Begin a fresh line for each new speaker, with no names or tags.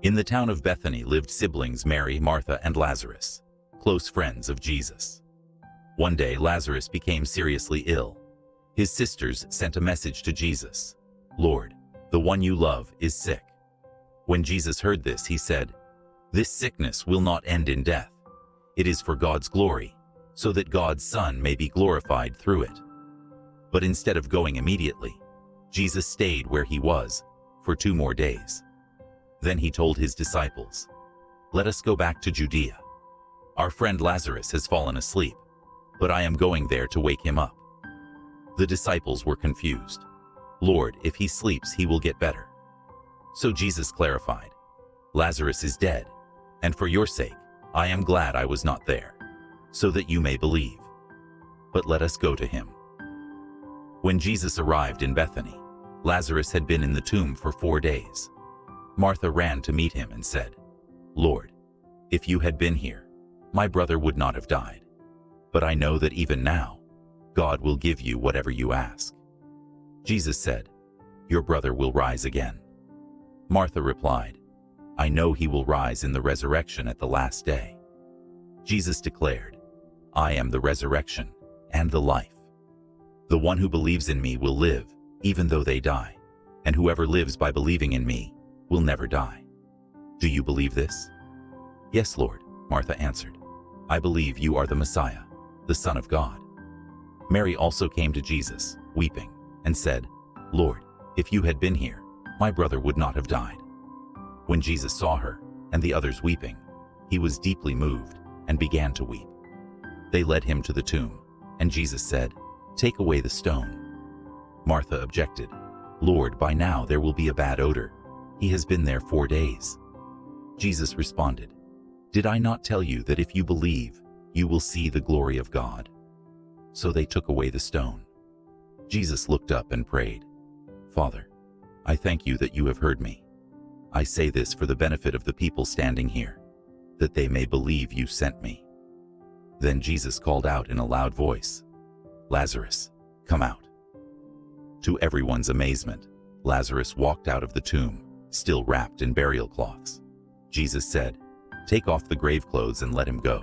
In the town of Bethany lived siblings Mary, Martha, and Lazarus, close friends of Jesus. One day, Lazarus became seriously ill. His sisters sent a message to Jesus, "Lord, the one you love is sick." When Jesus heard this, he said, "This sickness will not end in death. It is for God's glory, so that God's Son may be glorified through it." But instead of going immediately, Jesus stayed where he was for 2 more days. Then he told his disciples, "Let us go back to Judea. Our friend Lazarus has fallen asleep, but I am going there to wake him up." The disciples were confused. "Lord, if he sleeps, he will get better." So Jesus clarified, "Lazarus is dead, and for your sake, I am glad I was not there, so that you may believe. But let us go to him." When Jesus arrived in Bethany, Lazarus had been in the tomb for 4 days. Martha ran to meet him and said, "Lord, if you had been here, my brother would not have died. But I know that even now, God will give you whatever you ask." Jesus said, "Your brother will rise again." Martha replied, "I know he will rise in the resurrection at the last day." Jesus declared, "I am the resurrection and the life. The one who believes in me will live, even though they die, and whoever lives by believing in me will never die." Do you believe this? "Yes, Lord," Martha answered. "I believe you are the Messiah, the Son of God." Mary also came to Jesus, weeping, and said, "Lord, if you had been here, my brother would not have died." When Jesus saw her and the others weeping, he was deeply moved and began to weep. They led him to the tomb, and Jesus said, "Take away the stone." Martha objected, "Lord, by now there will be a bad odor. He has been there 4 days." Jesus responded, "Did I not tell you that if you believe, you will see the glory of God?" So they took away the stone. Jesus looked up and prayed, "Father, I thank you that you have heard me. I say this for the benefit of the people standing here, that they may believe you sent me." Then Jesus called out in a loud voice, "Lazarus, come out." To everyone's amazement, Lazarus walked out of the tomb, still wrapped in burial cloths. Jesus said, "Take off the grave clothes and let him go."